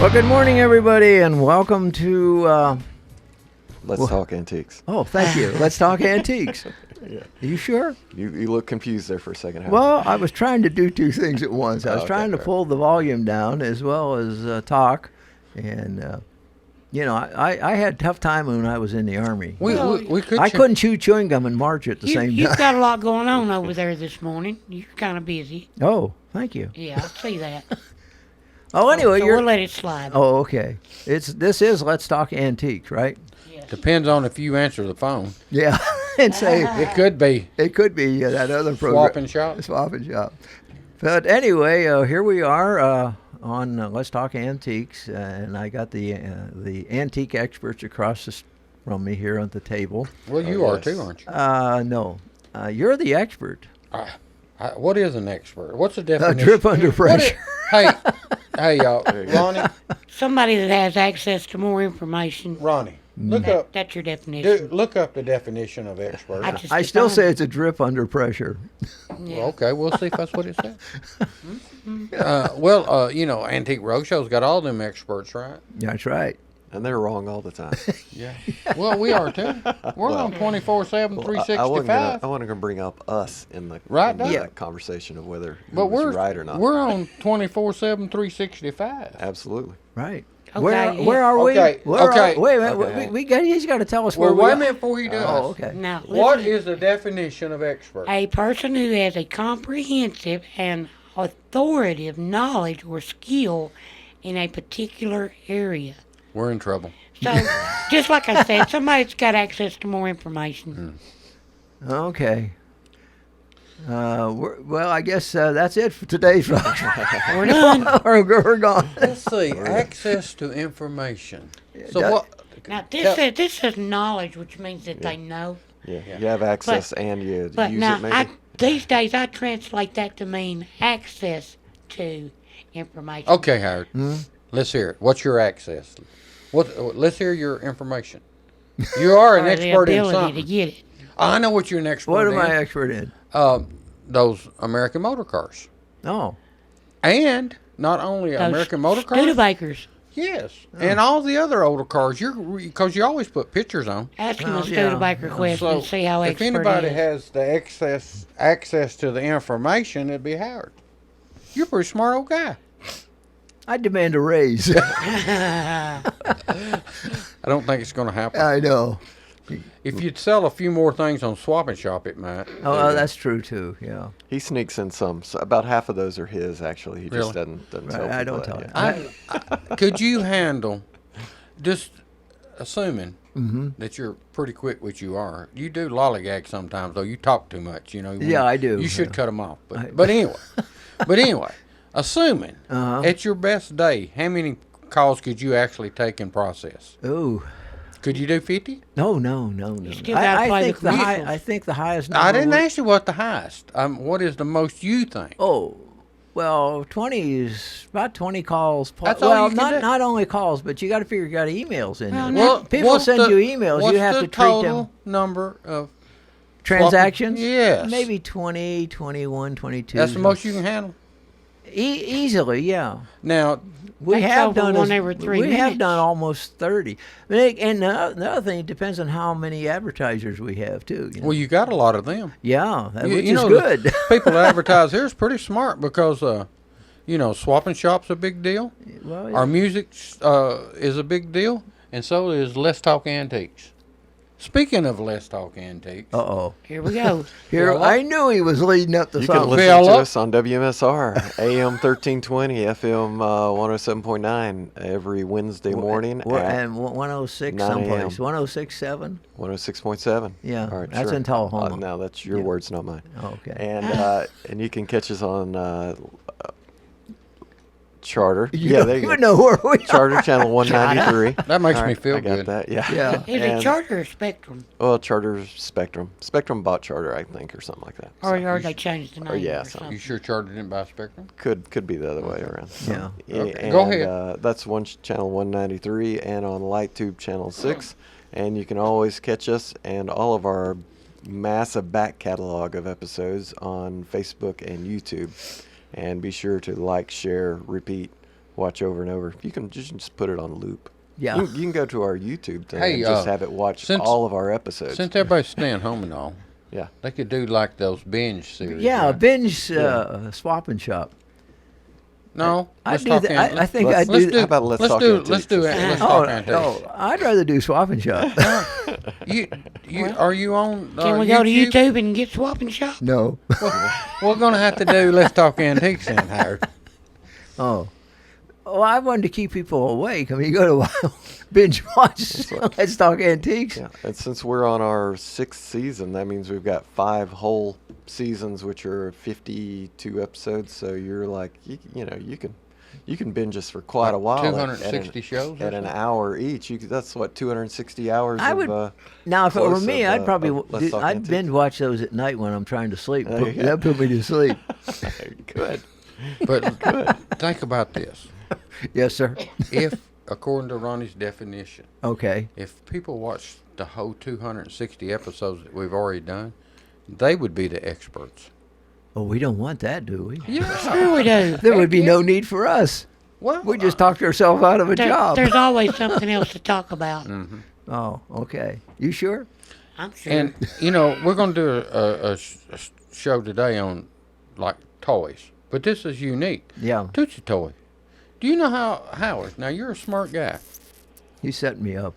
Well, good morning, everybody, and welcome to... Let's Talk Antiques. Oh, thank you. Let's Talk Antiques. Yeah. Are you sure? You look confused there for a second. Well, I was trying to do two things at once. I was trying to pull the volume down as well as talk. And, I had a tough time when I was in the Army. I couldn't chew chewing gum and march at the same time. You've got a lot going on over there this morning. You're kind of busy. Oh, thank you. Yeah, I see that. Oh, anyway, so we'll let it slide. Oh, okay. This is Let's Talk Antiques, right? Yes. Depends on if you answer the phone. Yeah, and say It could be that other program. Swap and Shop. But anyway, here we are on Let's Talk Antiques, and I got the antique experts across from me here on the table. Well, you are too, aren't you? No, you're the expert. What is an expert? What's the definition? A drip under pressure. Hey, y'all, Ronnie. Somebody that has access to more information. Ronnie, look up. That's your definition. Look up the definition of expert. I still say it's a drip under pressure. Yeah. Well, okay, we'll see if that's what it says. Antique Roadshow's got all them experts, right? That's right. And they're wrong all the time. Yeah. Well, we are too. We're on 24/7, 365. I wasn't going to bring up us in the that conversation of whether we're right or not. We're on 24/7, 365. Absolutely. Right. Okay, where are we? Okay. Wait a minute. He's got to tell us where we are. Wait a minute before he does. Oh, okay. Now, What is the definition of expert? a person who has a comprehensive and authoritative knowledge or skill in a particular area. We're in trouble. So, just like I said, somebody's got access to more information. Okay. Well, I guess that's it for today, folks. We're done. We're gone. Let's see. Access to information. So what? Now, this says knowledge, which means that they know. Yeah. You have access and you use it maybe. These days, I translate that to mean access to information. Okay, Howard. Let's hear it. What's your access? Let's hear your information. You are an expert in the ability something. to get it. I know what you're an expert in. What am I expert in? Those American motor cars. Oh. And not only Those American motor cars. Studebakers. Yes. And all the other older cars. Because you always put pictures on. Ask him a Studebaker question and see how if expert anybody he is. has the access to the information, it'd be Howard. You're a pretty smart old guy. I demand a raise. I don't think it's going to happen. I know. If you'd sell a few more things on Swap and Shop, it might. Oh, that's true too. Yeah. He sneaks in some. So about half of those are his. Actually, he just doesn't tell people. I don't tell you. Could you handle, just assuming that you're pretty quick, which you are? You do lollygag sometimes, though. You talk too much. Yeah, I do. You should cut them off. But anyway, assuming at your best day, how many calls could you actually take and process? Ooh. Could you do 50? No. Still gotta play the commercials. I think the highest number. I didn't ask you what the highest. What is the most you think? Oh, well, 20 is about 20 calls. That's all you can do. Not only calls, but you got to figure you got emails in there. Well, people send you emails. You have to treat them. What's the total number of transactions? Yes. Maybe 20, 21, 22. That's the most you can handle? Easily, yeah. Now, We That's have over done one every 3 we have minutes. done almost 30. And the other thing, it depends on how many advertisers we have too. well, you got a lot of them. Yeah, which You is know, good. the people that advertise here is pretty smart because, Swap and Shop's a big deal. Well, yeah. Our music is a big deal, and so is Let's Talk Antiques. Speaking of Let's Talk Antiques. Uh-oh. Here we go. I knew he was leading up to You can something. listen to us on WMSR, AM 1320, FM 107.9 every Wednesday morning and 106 someplace. 106.7? 106.7. Yeah, All right, that's sure. in Tullahoma. Now that's your words, not mine. Oh, okay. And you can catch us on Charter. You yeah, don't there you even go. know where we are. Charter channel 193. That makes All me right, feel I got good. that. Yeah. Yeah. Is it Charter or Spectrum? Well, Charter Spectrum. Spectrum bought Charter, I think, or something like that. Or they changed the name yeah, or something. something. You sure Charter didn't buy Spectrum? Could be the other way around. Yeah. Okay, And, go ahead. That's channel 193 and on LightTube channel 6. And you can always catch us and all of our massive back catalog of episodes on Facebook and YouTube. And be sure to like, share, repeat, watch over and over. You can just put it on loop. Yeah. You can go to our YouTube thing and just have it watch all of our episodes. Since everybody's staying home and all, yeah, they could do like those binge series. Yeah, right? binge swap and shop. No, I do that. I think I do. How about let's talk antiques? Let's do it. Let's talk antiques. No, I'd rather do swap and shop. Are you on? Can we go to YouTube and get swap and shop? No. We're gonna have to do Let's Talk Antiques then, Howard. Oh. Well, I wanted to keep people awake. I mean, you go to binge watch Let's Talk Antiques. Yeah, and since we're on our 6th season, that means we've got 5 whole seasons, which are 52 episodes. So you're like, you can binge us for quite a while. 260 shows at an hour each. That's what 260 hours. Now, if it were me, I'd probably I'd binge watch those at night when I'm trying to sleep. That put me to sleep. Good. But think about this. Yes, sir. If, according to Ronnie's definition, okay, if people watch the whole 260 episodes that we've already done, they would be the experts. Well, we don't want that, do we? Yeah, sure we do. There would be no need for us. Well, we just talked ourselves out of a job. There's always something else to talk about. Mm-hmm. Oh, okay. You sure? I'm sure. And, we're going to do a show today on, like, toys. But this is unique. Yeah. Tootsie toy. Do you know how, Howard, now you're a smart guy. You set me up.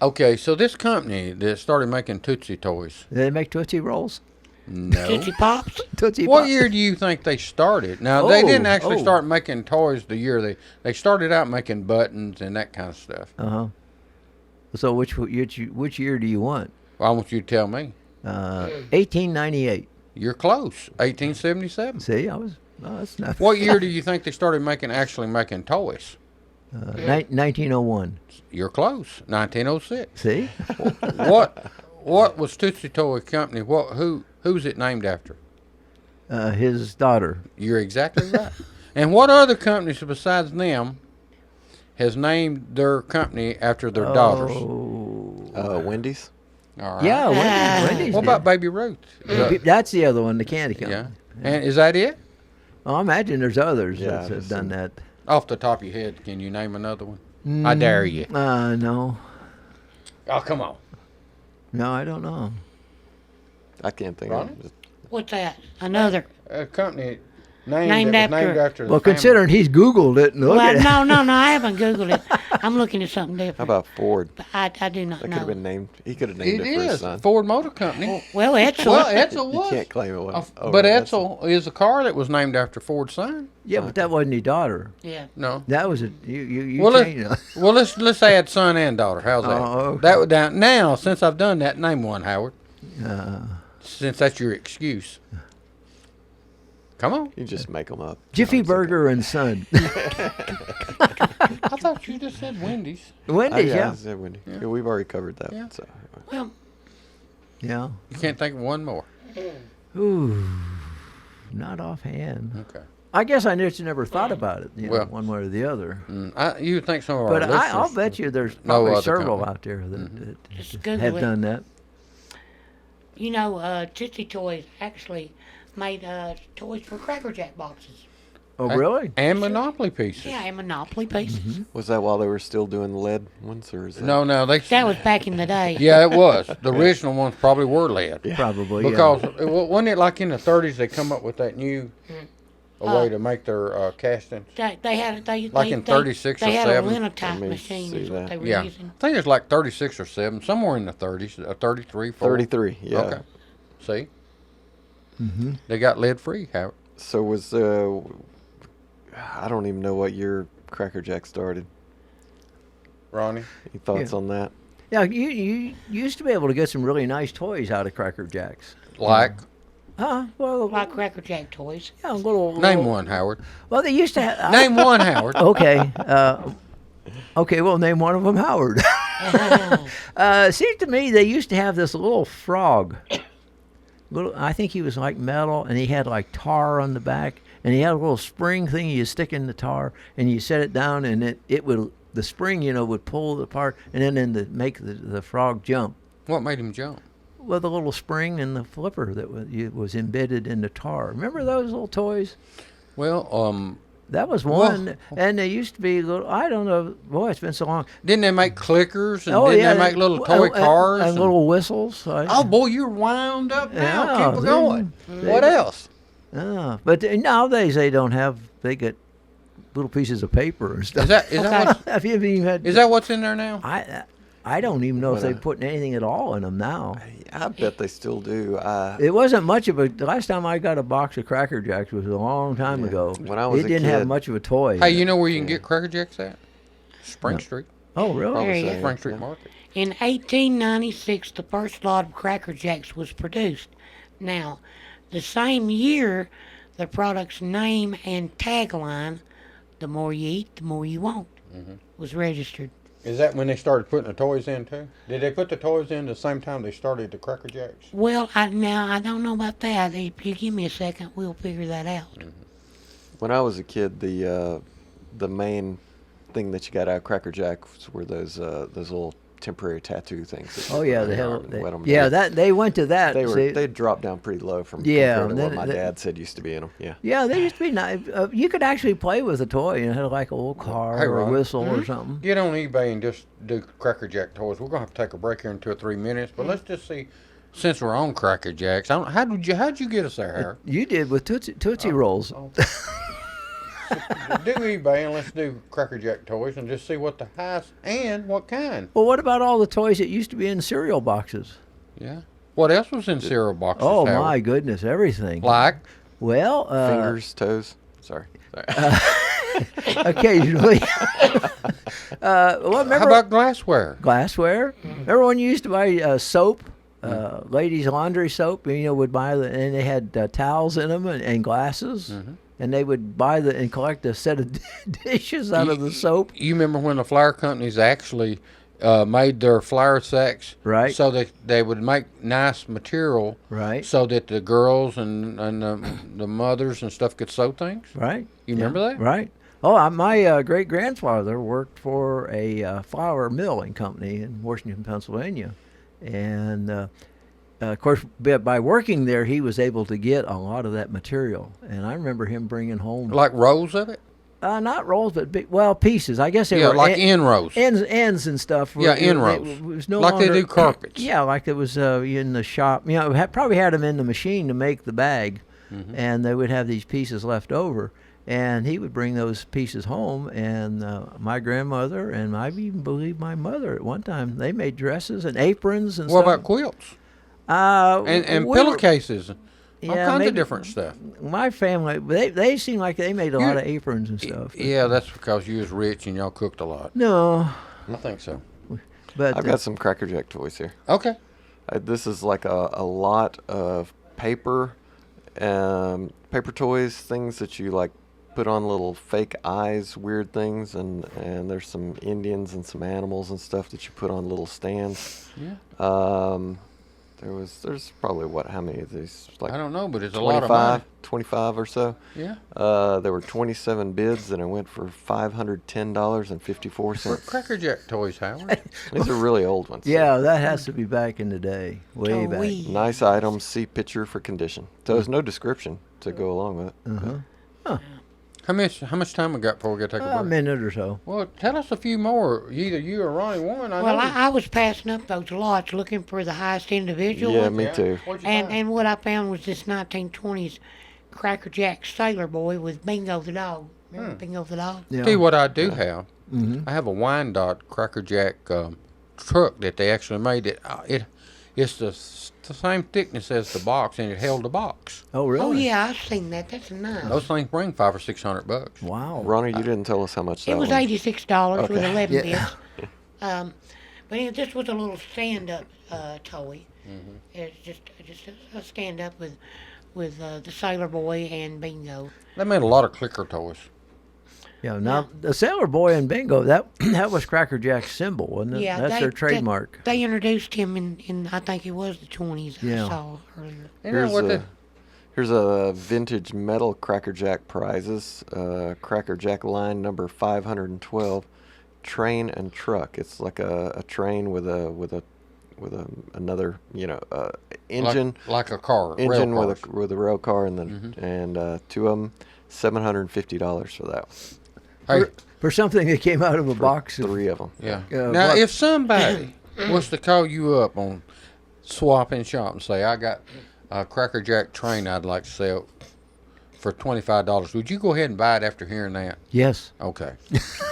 Okay, so this company that started making Tootsie toys. Do they make Tootsie Rolls? No. Tootsie Pops? Tootsie What Pops. year do you think they started? Now, they didn't actually start making toys the year they started out making buttons and that kind of stuff. Uh-huh. So which year do you want? Well, I want you to tell me. 1898. You're close. 1877. See, that's not. What year do you think they started actually making toys? 1901. You're close. 1906. See? What was Tootsie Toy Company? Who's it named after? His daughter. You're exactly right. And what other companies besides them has named their company after their daughters? Wendy's. All right. Yeah, Wendy's. What about Baby Ruth? That's the other one, the candy company. Yeah. And is that it? Oh, I imagine there's others that have done that. Off the top of your head, can you name another one? I dare you. No. Oh, come on. No, I don't know. I can't think of it. What's that? Another. A company named after the Well, family. considering he's Googled it and look at it. No, I haven't Googled it. I'm looking at something different. How about Ford? But I do not That know. could have been named. He could have named it for his son. Ford Motor Company. Well, Edsel. Well, Edsel was. You can't claim it was. But Edsel is a car that was named after Ford's son. Yeah, but that wasn't his daughter. Yeah. No. That was you Well, changed it. Well, let's add son and daughter. How's that? Oh, okay. That would down now. Since I've done that, name one, Howard. Since that's your excuse. Come on. You just make them up. Jiffy Burger and Son. I thought you just said Wendy's. Wendy's, I said Wendy. Yeah, we've already covered that. Yeah. So. Well, yeah. You can't think of one more. Ooh, not offhand. Okay. I guess I just never thought about it, Well, one way or the other. You would think some of our But listeners. I'll bet you there's no probably other several company. out there that Just Google have it. done that. you know, Tootsie Toys actually made toys for Cracker Jack boxes. Oh, really? And Monopoly pieces. Yeah, and Monopoly pieces. Was that while they were still doing lead ones, or is that? No, That was back in the day. Yeah, it was. The original ones probably were lead. Yeah. Probably, because wasn't it like in the 30s they come up with that new way to make their castings? They had Like in 36 or They had 7? a linotype Let me machine see is what that. they were Yeah. using. I think it's like 36 or 7, somewhere in the 30s, 33, 4. 33, yeah. Okay. See? Mm-hmm. They got lead free, Howard. So was I don't even know what year Cracker Jack started. Ronnie? Any thoughts on that? Yeah, you used to be able to get some really nice toys out of Cracker Jacks. Like? Well, Like Cracker Jack toys. yeah, little. Name one, Howard. Well, they used to have. Name one, Howard. Okay. Okay, well, name one of them Howard. Seems to me they used to have this little frog. I think he was like metal, and he had like tar on the back, and he had a little spring thing you stick in the tar, and you set it down, and it would, the spring, would pull it apart, and then make the frog jump. What made him jump? Well, the little spring and the flipper that was embedded in the tar. Remember those little toys? Well, That was one, and they used to be little. I don't know. Boy, it's been so long. Didn't they make clickers and didn't they make little toy cars and little whistles? Oh boy, you're wound up now. Yeah, Keep going. What else? But nowadays they don't have. They get little pieces of paper and stuff. Is that what's in there now? I don't even know if they put anything at all in them now. I bet they still do. It wasn't much of a. The last time I got a box of Cracker Jacks was a long time ago. When I was it didn't have much of a toy. Hey, you know where you can get Cracker Jacks at? Spring Street. Oh, really? Spring Street Market. In 1896, the first lot of Cracker Jacks was produced. Now, the same year, the product's name and tagline, "The more you eat, the more you want," was registered. Is that when they started putting the toys in too? Did they put the toys in the same time they started the Cracker Jacks? Well, I don't know about that. If you give me a second, we'll figure that out. When I was a kid, the main thing that you got out of Cracker Jacks were those little temporary tattoo things. Oh yeah, they went to that. They dropped down pretty low from compared to what my dad said used to be in them. Yeah. Yeah, they used to be nice. You could actually play with a toy. You had like a little car or a whistle or something. Get on eBay and just do Cracker Jack toys. We're gonna have to take a break here in 2 or 3 minutes, but let's just see. Since we're on Cracker Jacks, how'd you get us there, Harry? You did with Tootsie Rolls. Do eBay and let's do Cracker Jack toys and just see what the highest and what kind. Well, what about all the toys that used to be in cereal boxes? Yeah. What else was in cereal boxes? Oh, Howard? my goodness, everything. Like? Well, fingers, toes. Sorry. Occasionally. How about glassware? Glassware. Remember when you used to buy soap? Ladies' laundry soap, would buy and they had towels in them and glasses. And they would buy and collect a set of dishes out of the soap. You remember when the flour companies actually made their flour sacks, right? So that they would make nice material, right? So that the girls and the mothers and stuff could sew things, right? You remember that, right? Oh, my great grandfather worked for a flour milling company in Washington, Pennsylvania, and. Of course, by working there, he was able to get a lot of that material, and I remember him bringing home like rolls of it. Not rolls, but pieces. I guess they were like end rows, ends and stuff. End rows. It was no like longer, they do carpets. Yeah, like it was in the shop. Probably had them in the machine to make the bag, and they would have these pieces left over, and he would bring those pieces home. And my grandmother and I even believe my mother at one time they made dresses and aprons and what stuff. What about quilts? And pillowcases, all kinds of different stuff. My family, they seem like they made a lot of aprons and stuff. Yeah, that's because you was rich and y'all cooked a lot. No, I think so. But I've got some Cracker Jack toys here. Okay. This is like a lot of paper toys, things that you like put on little fake eyes, weird things, and there's some Indians and some animals and stuff that you put on little stands. Yeah. There's probably how many of these? Like I don't know, but it's a lot of money. 25 or so. Yeah. There were 27 bids, and it went for $510.54. Cracker Jack toys, Howard. These are really old ones. Yeah, that has to be back in the day, way back. Nice items. See picture for condition. So there's no description to go along with it. Huh. How much time we got before we got to take a break? A minute or so. Well, tell us a few more. Either you or Ronnie won. I was passing up those lots looking for the highest individual. Yeah, me too. And what I found was this 1920s Cracker Jack Sailor Boy with Bingo the dog. Remember Bingo the dog? Yeah. Tell you what I do have. I have a Wyandotte Cracker Jack truck that they actually made. It's the same thickness as the box, and it held the box. Oh, really? Oh, yeah, I've seen that. That's nice. Those things bring $500 or $600. Wow. Ronnie, you didn't tell us how much that was. It was $86 with 11 yeah. bits. But this was a little stand-up toy. It's just a stand-up with the Sailor Boy and Bingo. They made a lot of clicker toys. Yeah, now the Sailor Boy and Bingo, that was Cracker Jack's symbol, wasn't it? Yeah, that's their trademark. They introduced him in I think it was the 20s. Yeah. I saw earlier. Here's a vintage metal Cracker Jack prizes. Cracker Jack line number 512, train and truck. It's like a train with another engine, like a car, engine with a rail car, and then and two of them. $750 for that one. Hey, for something that came out of a box. 3 of them. Yeah. Now, if somebody was to call you up on Swap and Shop and say, I got a Cracker Jack train I'd like to sell for $25, would you go ahead and buy it after hearing that? Yes. Okay.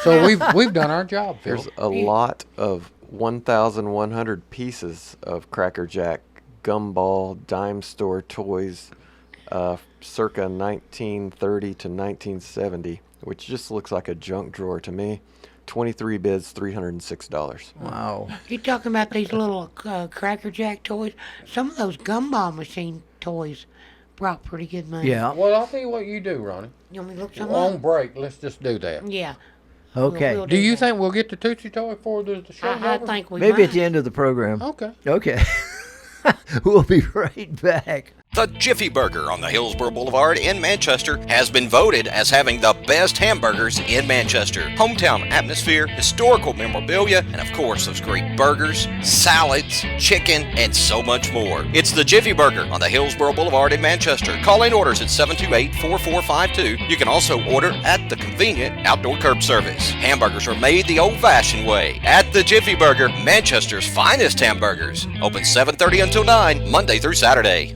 So we've done our job, Phil. There's a lot of 1,100 pieces of Cracker Jack gumball dime store toys circa 1930 to 1970, which just looks like a junk drawer to me. 23 bids, $306. Wow. You talking about these little Cracker Jack toys? Some of those gumball machine toys brought pretty good money. Yeah. Well, I'll tell you what you do, Ronnie. You want me to look some On up? break, let's just do that. Yeah. Okay. We'll Do you that. think we'll get the Tootsie toy before the show's I over? think we Maybe might. at the end of the program. Okay. Okay. We'll be right back. The Jiffy Burger on the Hillsborough Boulevard in Manchester has been voted as having the best hamburgers in Manchester. Hometown atmosphere, historical memorabilia, and of course those great burgers, salads, chicken, and so much more. It's the Jiffy Burger on the Hillsborough Boulevard in Manchester. Call in orders at 728-4452. You can also order at the convenient outdoor curb service. Hamburgers are made the old-fashioned way at the Jiffy Burger, Manchester's finest hamburgers. Open 7:30 until 9, Monday through Saturday.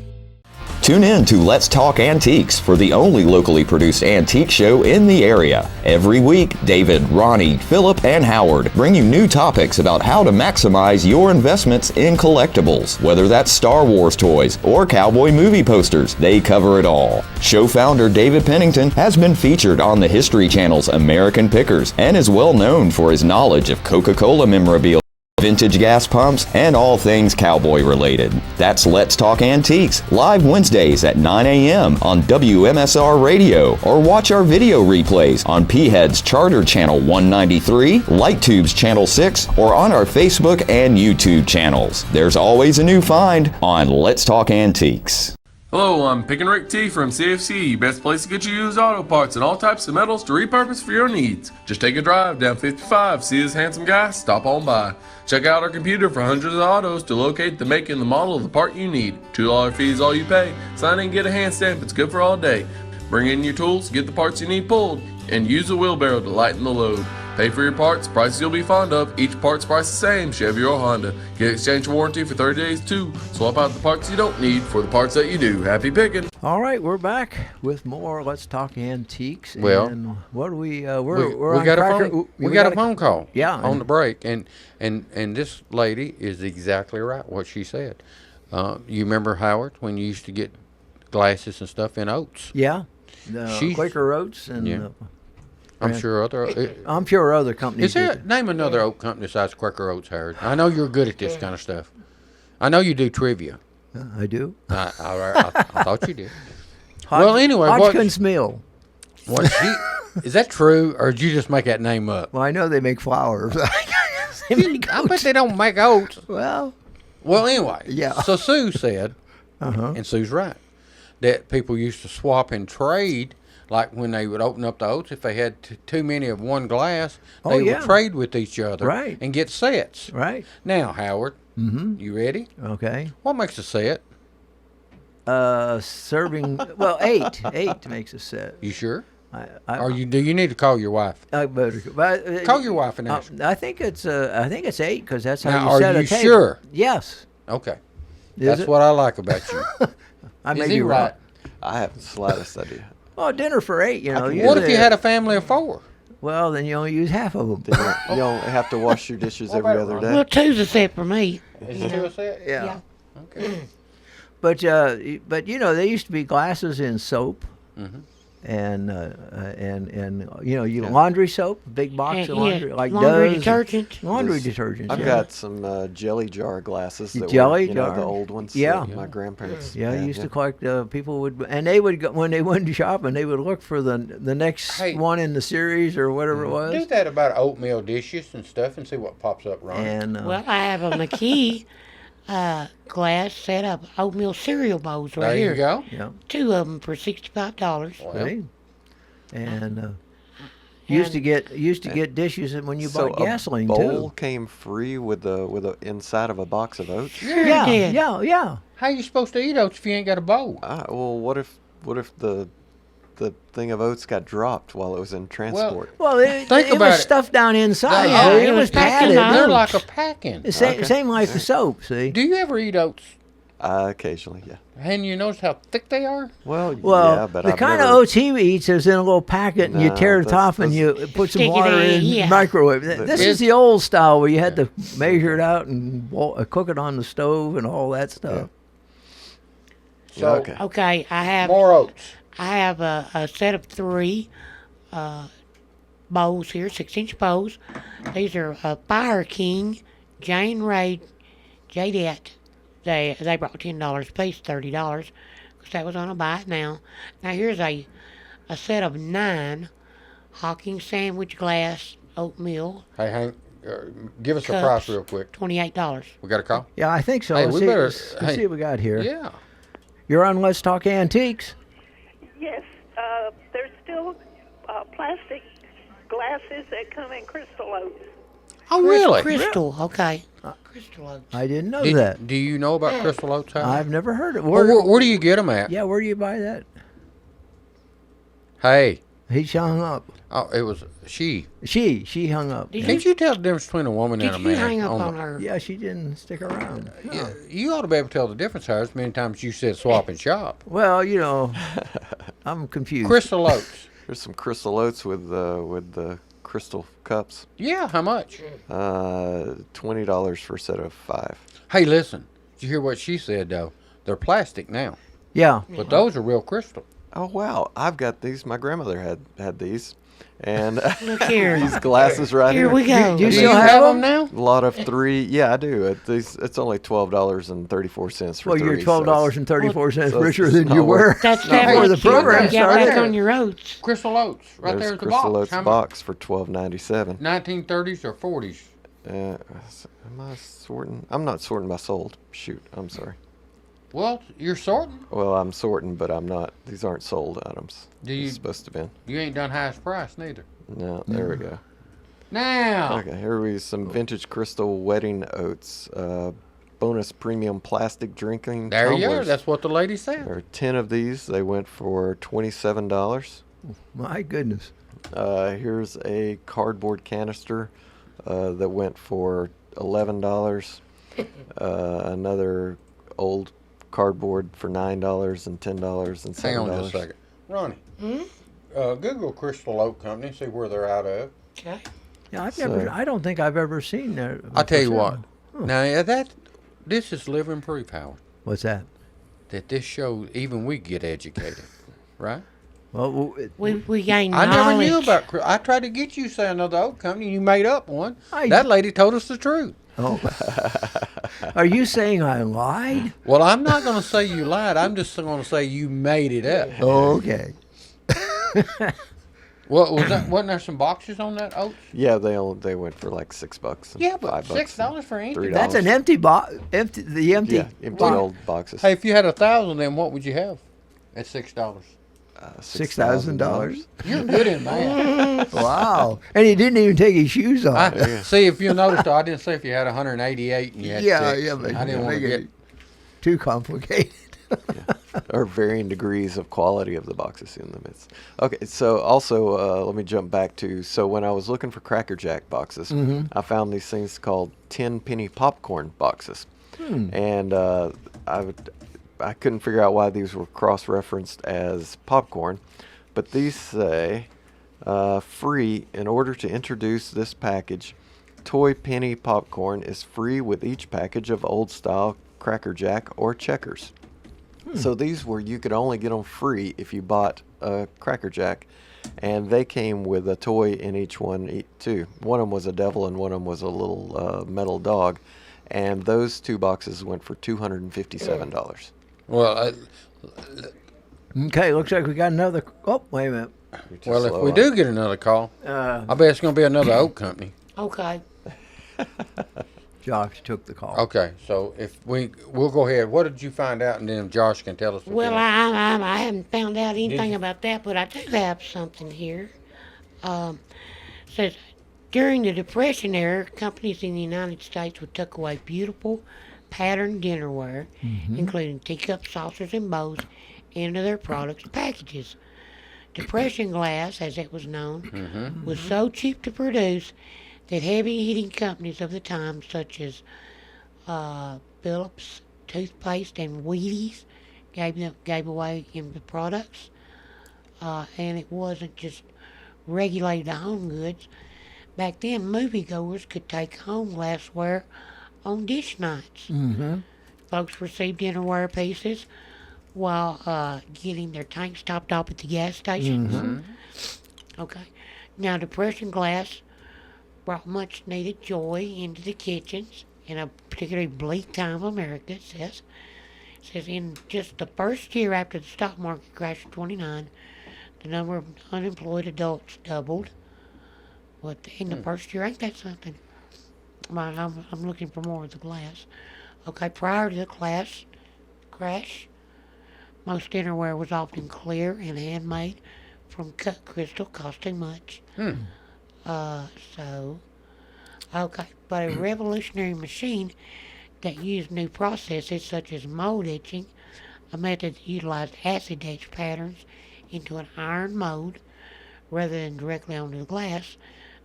Tune in to Let's Talk Antiques for the only locally produced antique show in the area. Every week, David, Ronnie, Philip, and Howard bring you new topics about how to maximize your investments in collectibles. Whether that's Star Wars toys or cowboy movie posters, they cover it all. Show founder David Pennington has been featured on the History Channel's American Pickers and is well known for his knowledge of Coca-Cola memorabilia, vintage gas pumps, and all things cowboy related. That's Let's Talk Antiques, live Wednesdays at 9 a.m. on WMSR Radio, or watch our video replays on P-Head's Charter Channel 193, LightTube's Channel 6, or on our Facebook and YouTube channels. There's always a new find on Let's Talk Antiques. Hello, I'm Pick and Rick T from CFC, best place to get you used auto parts and all types of metals to repurpose for your needs. Just take a drive down 55, see this handsome guy, stop on by. Check out our computer for hundreds of autos to locate the make and the model of the part you need. $2 fee is all you pay. Sign in and get a hand stamp, it's good for all day. Bring in your tools, get the parts you need pulled, and use a wheelbarrow to lighten the load. Pay for your parts, prices you'll be fond of. Each part's price the same, Chevy or Honda. Get exchange warranty for 30 days too. Swap out the parts you don't need for the parts that you do. Happy picking. All right, we're back with more Let's Talk Antiques. Well, and what do we on got Cracker- a phone. We got a phone call. Yeah, on the break, and this lady is exactly right what she said. You remember, Howard, when you used to get glasses and stuff in Oats? Yeah, She's- Quaker Oats and. Yeah. I'm sure other companies. Is there name another oat company besides Quaker Oats, Howard? I know you're good at this kind of stuff. I know you do trivia. I do. I thought you did. Well, anyway, Hodgkin's Mill. Is that true, or did you just make that name up? Well, I know they make flour. I bet they don't make oats. Well, anyway. Yeah. So Sue said, and Sue's right, that people used to swap and trade. Like when they would open up the oats, if they had too many of one glass, they would trade with each other and get sets. Right. Now, Howard, you ready? Okay. What makes a set? Serving. Well, eight. Eight makes a set. You sure? Do you need to call your wife? I better call your wife and ask her. I think it's 8 because that's how now, you set a table. table. Sure? Yes. Okay. That's what I like about you. I may Is be he wrong. right? I have the slightest idea. Oh, dinner for 8, you know. What if you had a family of 4? Well, then you only use half of them. Then you don't have to wash your dishes every other day. Well, 2's a set for me. Is it 2 a set? Yeah. Okay. But you know, there used to be glasses in soap. And laundry soap, big box of laundry, like laundry Dove's detergent. Laundry detergent. I've got some jelly jar glasses. That Jelly were, jar? the old ones. Yeah. That my grandparents. Yeah, I had, used to collect. People would, and they would go, when they went shopping, they would look for the next one in the series or whatever it was. Do that about oatmeal dishes and stuff, and see what pops up wrong. And well, I have a McKee glass set up oatmeal cereal bowls right here. There you go. Yeah. 2 of them for $65. Well, See? And used to get dishes when you bought gasoline a too. bowl came free with the inside of a box of oats. Sure Yeah, did. yeah. how you supposed to eat oats if you ain't got a bowl? Well, what if the the thing of oats got dropped while it was in transport. Well, it was stuffed down inside. Yeah, it was padded. They're like a packing. Same like the soap, see? Do you ever eat oats? Occasionally, yeah. And you notice how thick they are? Well, yeah, but the kind of oats he eats is in a little packet, and you tear the top and you put some water in, microwave. This is the old style where you had to measure it out and cook it on the stove and all that stuff. So, okay, I have more oats. I have a set of 3 bowls here, 6-inch bowls. These are Fire King, Jane Ray, Jadette. They brought $10 a piece, $30, because that was on a buy it now. Now here's a set of 9 Hawking sandwich glass oatmeal. Hey, Hank, give us a price real quick. $28. We got a call? Yeah, I think so. Hey, let's see what we got here. Yeah. You're on Let's Talk Antiques. Yes, there's still plastic glasses that come in crystal oats. Oh, really? Crystal, okay. Crystal oats. I didn't know that. Do you know about crystal oats? I've never heard of it. Where do you get them at? Yeah, where do you buy that? Hey. He hung up. Oh, it was she. She hung up. Can't you tell the difference between a woman and a man? Did you hang up on her? Yeah, she didn't stick around. Yeah, you ought to be able to tell the difference, as many times you said swap and shop. Well, I'm confused. Crystal oats. There's some crystal oats with the crystal cups. Yeah, how much? $20 for a set of 5. Hey, listen. Did you hear what she said, though? They're plastic now. Yeah. But those are real crystal. Oh, wow. I've got these. My grandmother had these. And look here. These glasses right here. Here we go. Do you still have them now? A lot of 3. Yeah, I do. It's only $12.34 for 3. Well, you're $12.34 richer than not you were That's before the program started. on your oats. Crystal oats, right There's there at the crystal box. oats box for $12.97. 1930s or 40s? Am I sorting? I'm not sorting by sold. Shoot, I'm sorry. Well, you're sorting. Well, I'm sorting, but I'm not. These aren't sold items. It's supposed to be. You ain't done highest price neither. No, there we go. Now. Okay, here we some vintage crystal wedding oats. Bonus premium plastic drinking There tumblers. you are. That's what the lady said. There are 10 of these. They went for $27. My goodness. Here's a cardboard canister that went for $11. Another old cardboard for $9 and $10 and $7. Hang on just a second. Ronnie, Google Crystal Oak Company, see where they're out of. Okay. Yeah, I don't think I've ever seen that. I'll tell you what. Now, this is living proof, Howard. What's that? That this show, even we get educated, right? Well, we gain I knowledge. never knew about. I tried to get you to say another oak company. You made up one. That lady told us the truth. Oh, are you saying I lied? Well, I'm not going to say you lied. I'm just going to say you made it up. Oh, okay. Well, wasn't there some boxes on that oats? Yeah, they went for like $6. Yeah, but $5 $6 for empty. $3. That's an empty box. Empty Yeah, empty old boxes. Hey, if you had 1,000, then what would you have at $6? $6,000. You're good in math. Wow! And he didn't even take his shoes off. See, if you noticed, I didn't say if you had 188 and you had 6. But I didn't want to get too complicated. Or varying degrees of quality of the boxes in them. Okay, so also let me jump back to, so when I was looking for Cracker Jack boxes, I found these things called 10-penny popcorn boxes. And I couldn't figure out why these were cross-referenced as popcorn, but these say, free, in order to introduce this package, Toy Penny Popcorn is free with each package of old-style Cracker Jack or Checkers. So these were, you could only get them free if you bought a Cracker Jack, and they came with a toy in each one too. One of them was a devil and one of them was a little metal dog, and those 2 boxes went for $257. Well, Okay, looks like we got another. Oh, wait a minute. well, if we do get another call, I bet it's going to be another oak company. Okay. Josh took the call. Okay, so if we'll go ahead. What did you find out, and then Josh can tell us. Well, I haven't found out anything about that, but I do have something here. Says, during the Depression era, companies in the United States would tuck away beautiful patterned dinnerware, including teacups, saucers, and bowls, into their products packages. Depression glass, as it was known, was so cheap to produce that heavy-hitting companies of the time, such as Phillips toothpaste and Wheaties, gave away in the products. And it wasn't just regulated to home goods. Back then, moviegoers could take home glassware on dish nights. Folks received dinnerware pieces while getting their tanks topped off at the gas stations. Okay. Now, depression glass brought much needed joy into the kitchens in a particularly bleak time of America, it says. It says in just the first year after the stock market crash in 29, the number of unemployed adults doubled. But in the first year, ain't that something? I'm looking for more of the glass. Okay, prior to the crash, most dinnerware was often clear and handmade from cut crystal, costing much. Okay, but a revolutionary machine that used new processes such as mold etching, a method that utilized acid etch patterns into an iron mold rather than directly onto the glass,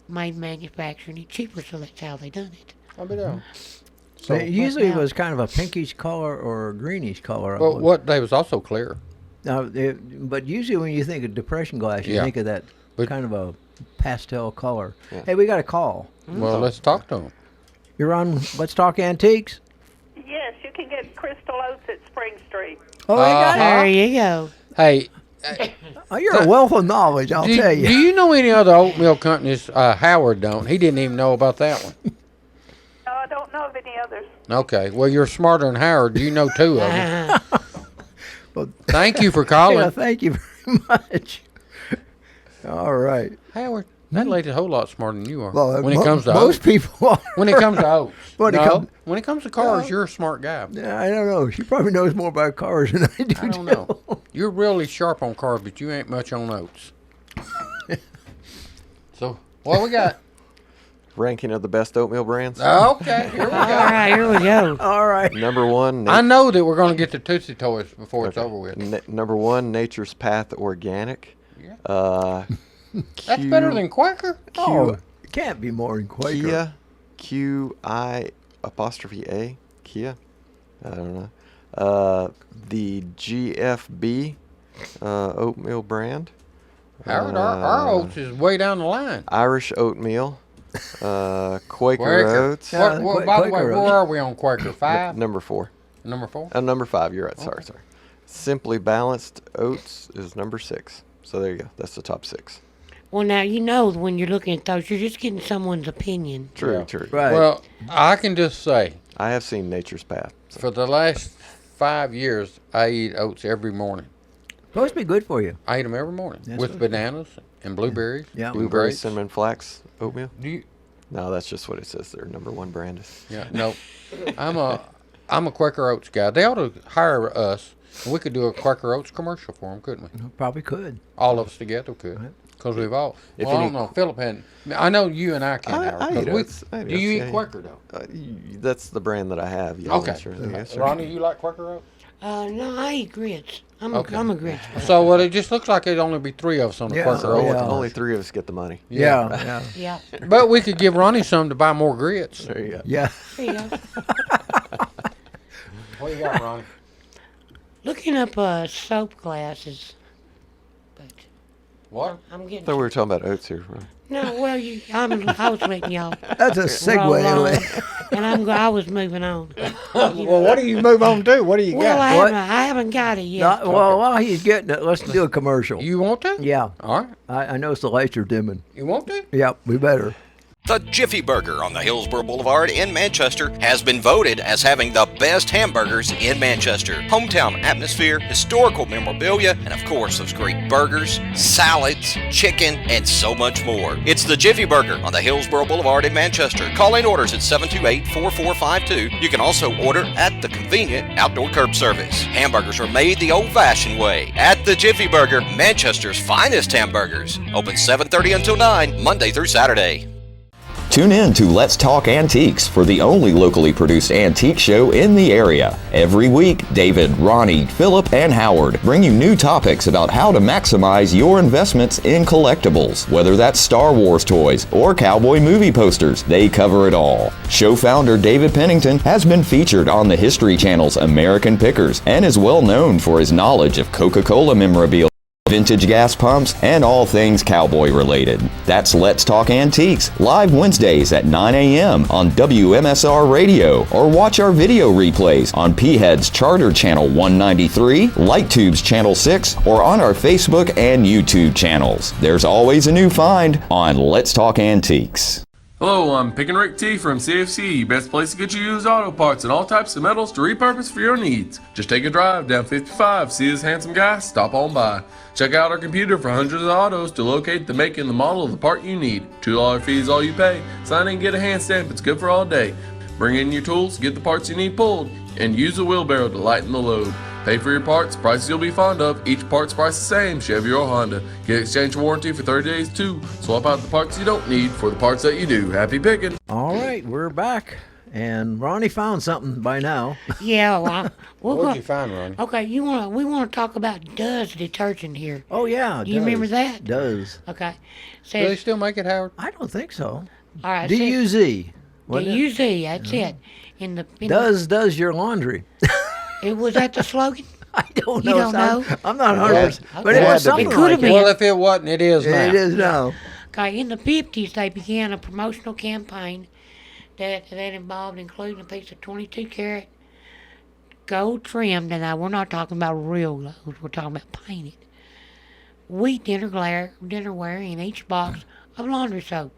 made manufacturing it cheaper, so that's how they done it. I'll be down. So it usually was kind of a pinkish color or a greenish color. Well, what they was also clear. But usually when you think of depression glass, you think of that kind of a pastel color. Hey, we got a call. Well, let's talk to them. You're on Let's Talk Antiques? Yes, you can get Crystal Oats at Spring Street. Oh, you got it? There you go. Hey. You're a wealth of knowledge, I'll tell you. Do you know any other oatmeal companies? Howard don't. He didn't even know about that one. No, I don't know of any others. Okay. Well, you're smarter than Howard. You know two of them. Well, thank you for calling. Yeah, thank you very much. All right. Howard, that lady's a whole lot smarter than you are. Well, when it comes to most people are. When it comes to oats. when it comes to cars, you're a smart guy. Yeah, I don't know. She probably knows more about cars than I do. I don't know. You're really sharp on cars, but you ain't much on oats. So, what we got? Ranking of the best oatmeal brands. Okay, here we go. All right, here we go. All right. Number one. I know that we're going to get the Tootsie Toys before it's over with. Number one, Nature's Path Organic. Yeah. That's better than Quaker? It can't be more than Quaker. Kia, Q-I-A, Kia. I don't know. The GFB oatmeal brand. Howard, our oats is way down the line. Irish oatmeal. Quaker Oats. By the way, where are we on Quaker? 5? Number 4. Number 4? Number 5. You're right. Sorry. Simply Balanced Oats is number 6. So there you go. That's the top 6. Well, now, you know, when you're looking at those, you're just getting someone's opinion. True. Right. Well, I can just say. I have seen Nature's Path. So. For the last 5 years, I eat oats every morning. Supposed to be good for you. I eat them every morning with bananas and blueberries. Yeah. Blueberry cinnamon flax oatmeal. Do you? No, that's just what it says. Their number 1 brand is. Yeah. No, I'm a Quaker Oats guy. They ought to hire us. And we could do a Quaker Oats commercial for them, couldn't we? Probably could. All of us together could. Because we've all. Well, I don't know. Philip hadn't. I know you and I can't. I eat oats. Do you eat Quaker though? That's the brand that I have. Yeah, okay. Sure. Ronnie, you like Quaker Oats? No, I eat grits. I'm a grits person. So it just looks like it'd only be 3 of us on the Quaker Oats. Only 3 of us get the money. Yeah. But we could give Ronnie some to buy more grits. There you go. Yeah. There you go. What you got, Ronnie? Looking up soap glasses. But what? I'm getting. I thought we were talking about oats here. Right? No, well, I was letting y'all. That's a segue. And I was moving on. Well, what do you move on to? What do you got? I haven't got it yet. While he's getting it, let's do a commercial. You want to? Yeah. All right. I noticed the lights are dimming. You want to? Yep, we better. The Jiffy Burger on the Hillsborough Boulevard in Manchester has been voted as having the best hamburgers in Manchester. Hometown atmosphere, historical memorabilia, and of course those great burgers, salads, chicken, and so much more. It's the Jiffy Burger on the Hillsborough Boulevard in Manchester. Call in orders at 728-4452. You can also order at the convenient outdoor curb service. Hamburgers are made the old-fashioned way at the Jiffy Burger, Manchester's finest hamburgers. Open 7:30 until 9, Monday through Saturday. Tune in to Let's Talk Antiques for the only locally produced antique show in the area. Every week, David, Ronnie, Philip, and Howard bring you new topics about how to maximize your investments in collectibles. Whether that's Star Wars toys or cowboy movie posters, they cover it all. Show founder David Pennington has been featured on the History Channel's American Pickers and is well known for his knowledge of Coca-Cola memorabilia, vintage gas pumps, and all things cowboy related. That's Let's Talk Antiques, live Wednesdays at 9 a.m. on WMSR Radio, or watch our video replays on P-Head's Charter Channel 193, LightTube's Channel 6, or on our Facebook and YouTube channels. There's always a new find on Let's Talk Antiques. Hello, I'm Pick and Rick T from CFC, best place to get you used auto parts and all types of metals to repurpose for your needs. Just take a drive down 55, see this handsome guy, stop on by. Check out our computer for hundreds of autos to locate the make and the model of the part you need. $2 fee is all you pay. Sign in and get a hand stamp, it's good for all day. Bring in your tools, get the parts you need pulled, and use a wheelbarrow to lighten the load. Pay for your parts, prices you'll be fond of. Each part's price the same, Chevy or Honda. Get exchange warranty for 30 days too. Swap out the parts you don't need for the parts that you do. Happy picking. All right, we're back. And Ronnie found something by now. Yeah, what did you find, Ronnie? Okay, we want to talk about Does detergent here. Oh, yeah. Do you remember that? Does. Okay. Do they still make it, Howard? I don't think so. All right. D-U-Z. D-U-Z, that's it. Does your laundry. It was that the slogan? I don't know. You don't know? I'm not 100%. Okay. But it was something like it. Well, if it wasn't, it is now. It is now. Okay, in the 50s, they began a promotional campaign that involved including a piece of 22-karat gold trimmed, and now we're not talking about real gold, we're talking about painted wheat dinnerware in each box of laundry soap.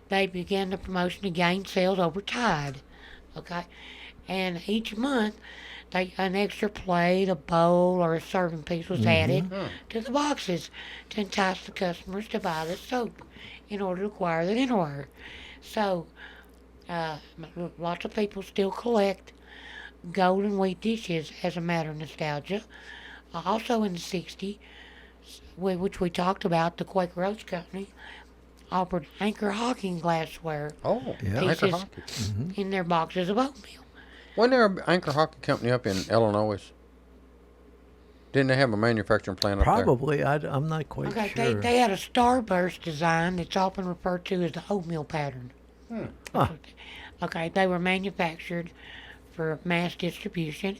They began the promotion to gain sales over Tide, okay? And each month, an extra plate, a bowl, or a serving piece was added to the boxes to entice the customers to buy the soap in order to acquire the dinnerware. So, lots of people still collect gold and wheat dishes as a matter of nostalgia. Also in the 60s, which we talked about, the Quaker Oats Company offered Anchor Hocking glassware pieces in their boxes of oatmeal. Wasn't there an Anchor Hockey Company up in Illinois? Didn't they have a manufacturing plant up there? Probably. I'm not quite sure. Okay, they had a starburst design that's often referred to as the oatmeal pattern. Okay, they were manufactured for mass distribution,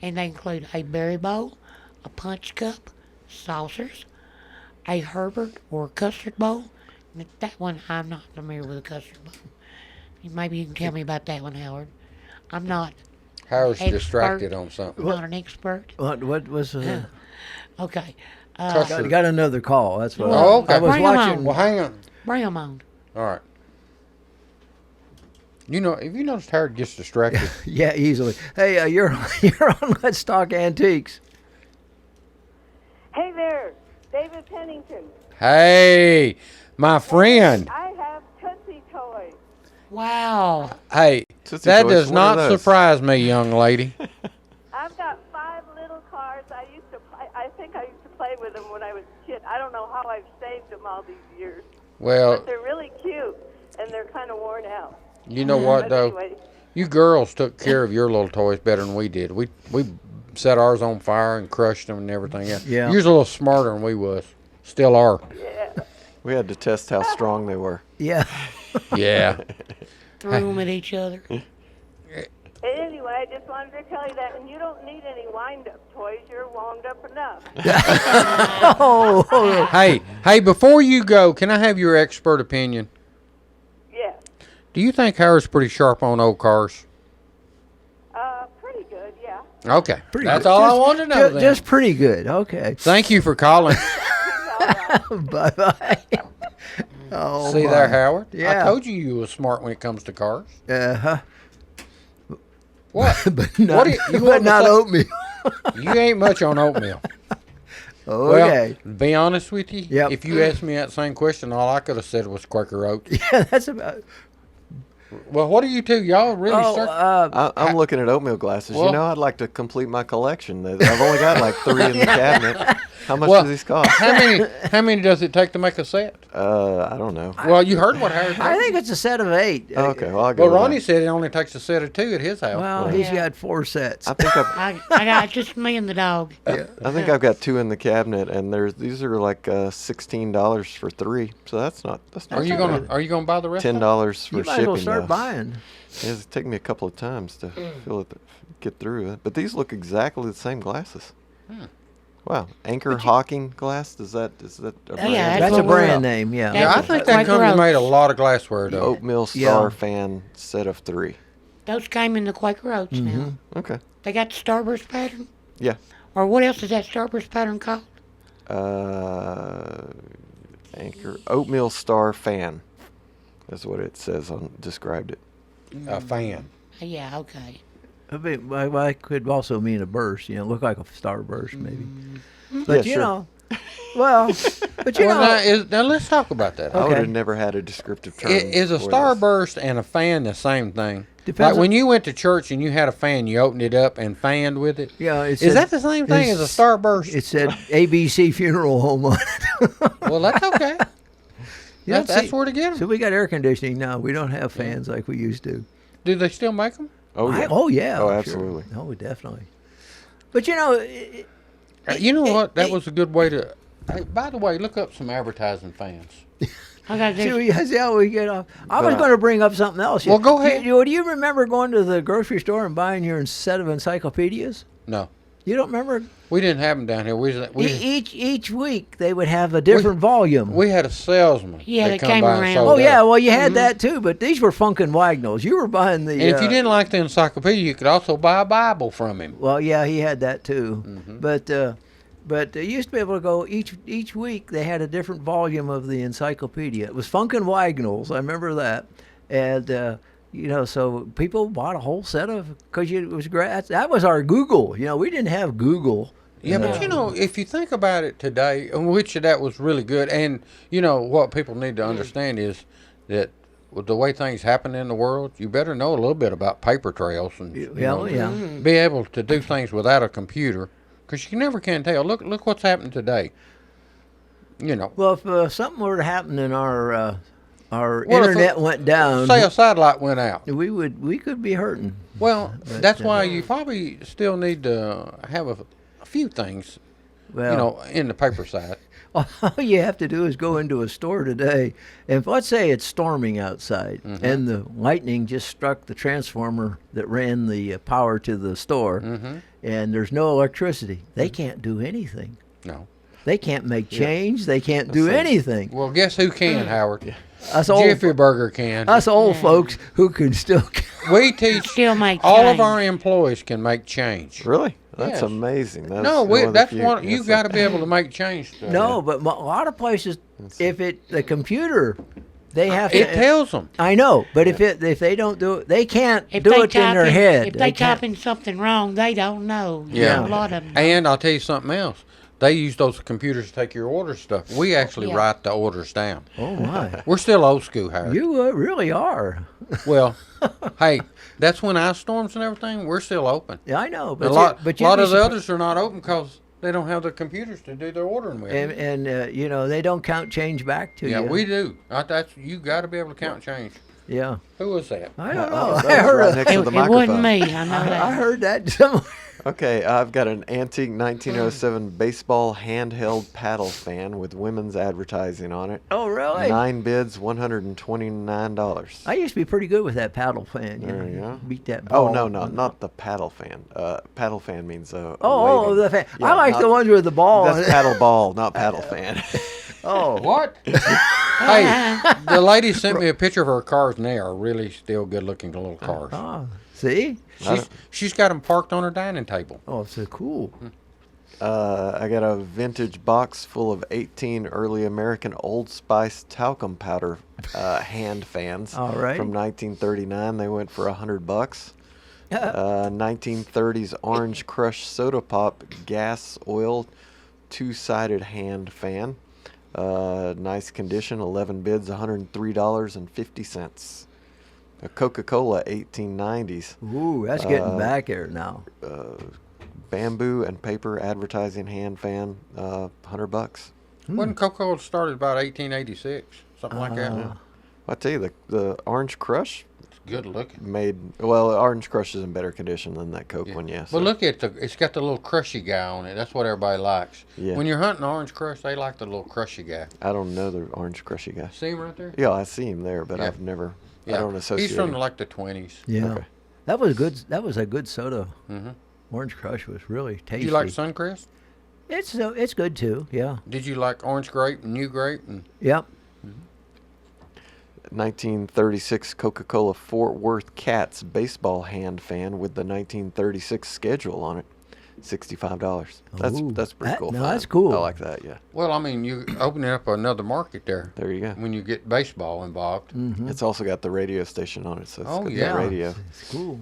and they include a berry bowl, a punch cup, saucers, a Herbert or custard bowl. That one, I'm not familiar with a custard bowl. Maybe you can tell me about that one, Howard. I'm not. Howard's distracted on something. Not an expert. What was it? Okay. Got another call. That's what okay. I was watching. Well, hang on. Bring them on. All right. Have you noticed Howard gets distracted? Yeah, easily. Hey, you're on Let's Talk Antiques. Hey there, David Pennington. Hey, my friend. I have Tootsie toys. Wow. Hey, Tootsie that toys, does what are not those? surprise me, young lady. I've got 5 little cars. I think I used to play with them when I was a kid. I don't know how I've saved them all these years. Well, but they're really cute, and they're kind of worn out. You know what, though? Anyway. You girls took care of your little toys better than we did. We set ours on fire and crushed them and everything else. Yeah. You was a little smarter than we was. Still are. Yeah. We had to test how strong they were. Yeah. Yeah. Threw them at each other. Anyway, I just wanted to tell you that, and you don't need any wind-up toys. You're wound up enough. Hey, before you go, can I have your expert opinion? Yeah. Do you think Howard's pretty sharp on old cars? Pretty good, yeah. Okay. Pretty That's good. all I wanted to know then. Just pretty good. Okay. Thank you for calling. Bye-bye. Oh, See there, Howard? Yeah. I told you were smart when it comes to cars. Uh-huh. What? But not, you but not oatmeal. You ain't much on oatmeal. Okay. Well, be honest with you, Yep. if you asked me that same question, all I could have said was Quaker Oats. Yeah, that's about. Well, what do you two? Y'all really start? I'm looking at oatmeal glasses. Well- I'd like to complete my collection. I've only got like 3 in the cabinet. How much do these cost? How many does it take to make a set? I don't know. Well, you heard what Harry. I think it's a set of 8. Okay, well, I'll go. Well, Ronnie said it only takes a set of 2 at his house. Well, he's got 4 sets. I think I got just me and the dog. I think I've got 2 in the cabinet, and these are like $16 for 3. So that's not. Are you gonna buy the rest? $10 for you might shipping. as well start though. buying. It's taken me a couple of times to get through it, but these look exactly the same glasses. Wow, Anchor Hawking glass. Is that a brand? Yeah, That's a brand name. Yeah. Yeah, I think that company made a lot of glassware The though. Oatmeal Star Fan set of 3. Those came in the Quaker Oats now. Okay. They got the starburst pattern? Yeah. Or what else is that starburst pattern called? Anchor Oatmeal Star Fan. That's what it says on described it. A fan. Yeah, okay. I mean, I could also mean a burst. Look like a starburst maybe. But well, but now let's talk about that. I would have never had a descriptive term. Is a starburst and a fan the same thing? Depends like when you went to church and you had a fan, you opened it up and fanned with it. Yeah, is that the same thing as a starburst? It said ABC Funeral Home on it. Well, that's okay. That's where to get them. So we got air conditioning now. We don't have fans like we used to. Do they still make them? Oh yeah. Oh, absolutely. Sure. Oh, definitely. But you know what? That was a good way to. Hey, by the way, look up some advertising fans. See how we get off. I was going to bring up something else. Well, go ahead. Do you remember going to the grocery store and buying your set of encyclopedias? No. You don't remember? We didn't have them down here. Each week they would have a different volume. We had a salesman. Yeah, that came around. Oh yeah, well you had that too, but these were Funkin' Wagnalls. You were buying the. And if you didn't like the encyclopedia, you could also buy a Bible from him. Well, yeah, he had that too, but you used to be able to go each week. They had a different volume of the encyclopedia. It was Funkin' Wagnalls. I remember that, and. So people bought a whole set of because it was great. That was our Google. We didn't have Google. Yeah, but if you think about it today, which that was really good, and what people need to understand is that with the way things happen in the world, you better know a little bit about paper trails and be able to do things without a computer because you never can tell. Look what's happened today. Well, if something were to happen in our internet went down. Say a satellite went out. We could be hurting. Well, that's why you probably still need to have a few things, in the paper side. All you have to do is go into a store today, and let's say it's storming outside, and the lightning just struck the transformer that ran the power to the store, and there's no electricity. They can't do anything. No. They can't make change. They can't do anything. Well, guess who can, Howard? Us Jiffy Burger can. Us old folks who can still. We teach still make all change. of our employees can make change. Really? That's amazing. That's one. You got to be able to make change. No, but a lot of places, the computer, they have it tells them. I know, but if they don't do it, they can't do it in their head. If they type in something wrong, they don't know. Yeah, a lot of them. And I'll tell you something else. They use those computers to take your order stuff. We actually write the orders down. Oh, my. We're still old school, Howard. You really are. Well, hey, that's when ice storms and everything, we're still open. Yeah, I know. But a lot of the others are not open because they don't have the computers to do their ordering with. And they don't count change back to you. Yeah, we do. You got to be able to count change. Yeah. Who was that? I don't know. I heard next to the microphone. It wasn't me. I know that. I heard that somewhere. Okay, I've got an antique 1907 baseball handheld paddle fan with women's advertising on it. Oh, really? 9 bids, $129. I used to be pretty good with that paddle fan. There you go. Beat that ball. Oh, no, not the paddle fan. Paddle fan means the fan. Yeah, I like the ones with the ball. That's paddle ball, not paddle fan. Oh. What? Hey, the lady sent me a picture of her cars, and they are really still good-looking little cars. Oh, see? She's got them parked on her dining table. Oh, so cool. I got a vintage box full of 18 early American Old Spice talcum powder hand fans. All right. From 1939. They went for $100. 1930s Orange Crush Soda Pop gas oil 2-sided hand fan. Nice condition, 11 bids, $103.50. A Coca-Cola 1890s. Ooh, that's getting back there now. Bamboo and paper advertising hand fan, $100. Wasn't Coca-Cola started about 1886, something like that? Yeah. I tell you, the Orange Crush. It's good looking. Orange Crush is in better condition than that Coke one, yes. But look at it's got the little crushy guy on it. That's what everybody likes. Yeah. When you're hunting Orange Crush, they like the little crushy guy. I don't know the Orange Crushy guy. See him right there? Yeah, I see him there, but I've never. I don't associate. He's from him. like the 20s. Yeah. Okay. That was good. That was a good soda. Mm-hmm. Orange Crush was really tasty. Did you like Suncrest? It's good too. Yeah. Did you like Orange Grape and New Grape? Yep. 1936 Coca-Cola Fort Worth Cats baseball hand fan with the 1936 schedule on it. $65. That's pretty cool. No, that's cool. I like that. Yeah. Well, I mean, you opening up another market there. There you go. When you get baseball involved. Mm-hmm. It's also got the radio station on it, so it's got the radio. It's cool.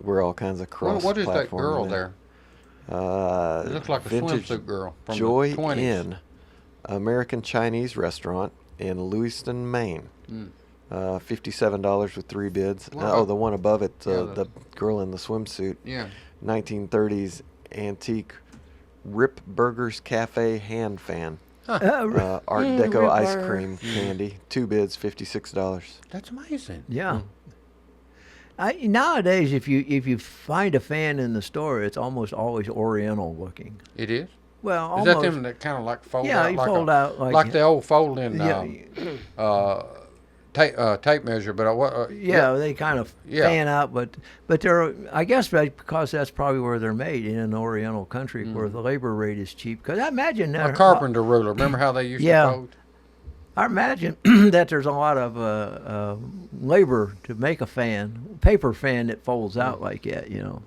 We're all kinds of cross. What is that girl there? It looks like a swimsuit girl from Joy the 20s. Inn, American Chinese restaurant in Lewiston, Maine. $57 with 3 bids. The one above it, the girl in the swimsuit. Yeah. 1930s antique Rip Burgers Cafe hand fan. Art Deco ice cream candy. 2 bids, $56. That's amazing. Yeah. Nowadays, if you find a fan in the store, it's almost always Oriental looking. It is? Well, is almost. That them that kind of like fold out? Yeah, you fold out like the old folding Yeah. Tape measure, but they kind of fan out, but they're, I guess because that's probably where they're made, in an Oriental country where the labor rate is cheap. Because I imagine a carpenter ruler. Remember how they used to fold? I imagine that there's a lot of labor to make a paper fan that folds out like that, you know.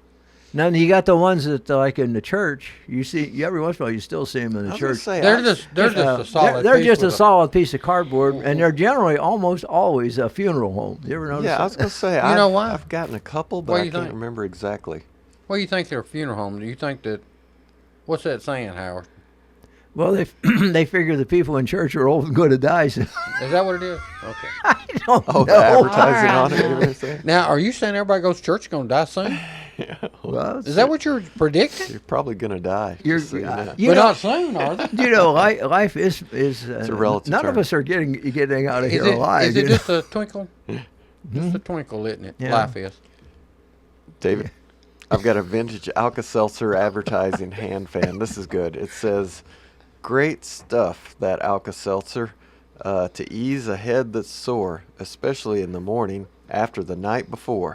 Now you got the ones that like in the church. You see every once in a while you still see them in the church. They're just a solid. They're just a solid piece of cardboard, and they're generally almost always a funeral home. You ever notice? Yeah, that? I was gonna say. You know why? I've gotten a couple, but I can't remember exactly. Well, you think they're a funeral home? Do you think that? What's that saying, Howard? Well, they figure the people in church are old and going to die. So. Is that what it is? Okay. I don't know. The advertising on it. Now, are you saying everybody goes to church is going to die soon? Yeah. Well, is that what you're predicting? You're probably going to die. But not soon, are they? You know, life is it's a relative none term. of us are getting out of here alive. Is it just a twinkle? Just a twinkle, isn't it? Yeah. Life is. David, I've got a vintage Alka-Seltzer advertising hand fan. This is good. It says, "Great stuff, that Alka-Seltzer, to ease a head that's sore, especially in the morning after the night before."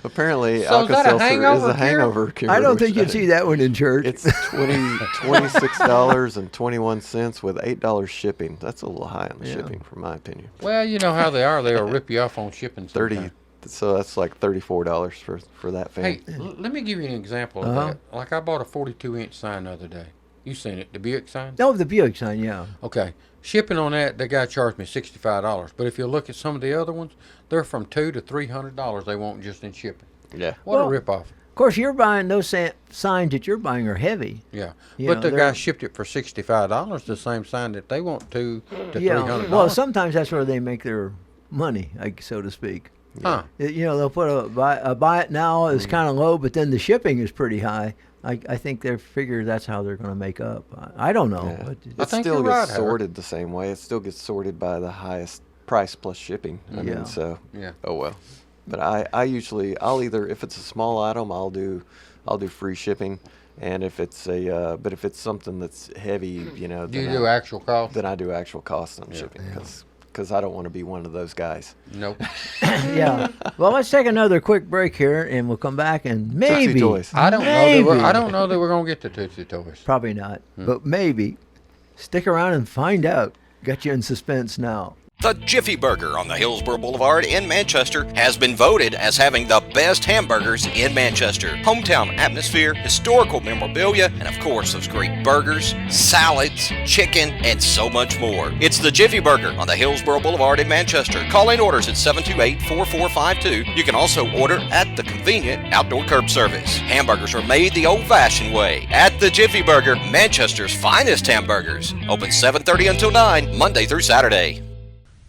Apparently, Alka-Seltzer is a hangover cure. I don't think you'd see that one in church. It's $26.21 with $8 shipping. That's a little high on the shipping, from my opinion. Well, you know how they are. They'll rip you off on shipping. 30. So that's like $34 for that fan. Hey, let me give you an example of that. Like I bought a 42-inch sign the other day. You seen it, the Buick sign? No, the Buick sign, yeah. Okay. Shipping on that, the guy charged me $65. But if you look at some of the other ones, they're from $200 to $300 they want just in shipping. Yeah. What a ripoff. Of course, you're buying those signs that you're buying are heavy. Yeah. But the guy shipped it for $65, the same sign that they want to $300. Well, sometimes that's where they make their money, so to speak. Huh. You know, they'll put a buy it now is kind of low, but then the shipping is pretty high. I think they figure that's how they're going to make up. I don't know. Yeah. But It still gets sorted the same way. It still gets sorted by the highest price plus shipping. I mean, so oh well. But I'll either, if it's a small item, I'll do free shipping, and if it's if it's something that's heavy, you know, do you do actual cost? Then I do actual cost on shipping because I don't want to be one of those guys. Nope. Yeah. Well, let's take another quick break here, and we'll come back and maybe. Tootsie Toys. I don't know that we're gonna get the Tootsie Toys. Probably not, but maybe. Stick around and find out. Got you in suspense now. The Jiffy Burger on the Hillsborough Boulevard in Manchester has been voted as having the best hamburgers in Manchester. Hometown atmosphere, historical memorabilia, and of course those great burgers, salads, chicken, and so much more. It's the Jiffy Burger on the Hillsborough Boulevard in Manchester. Call in orders at 728-4452. You can also order at the convenient outdoor curb service. Hamburgers are made the old-fashioned way at the Jiffy Burger, Manchester's finest hamburgers. Open 7:30 until 9, Monday through Saturday.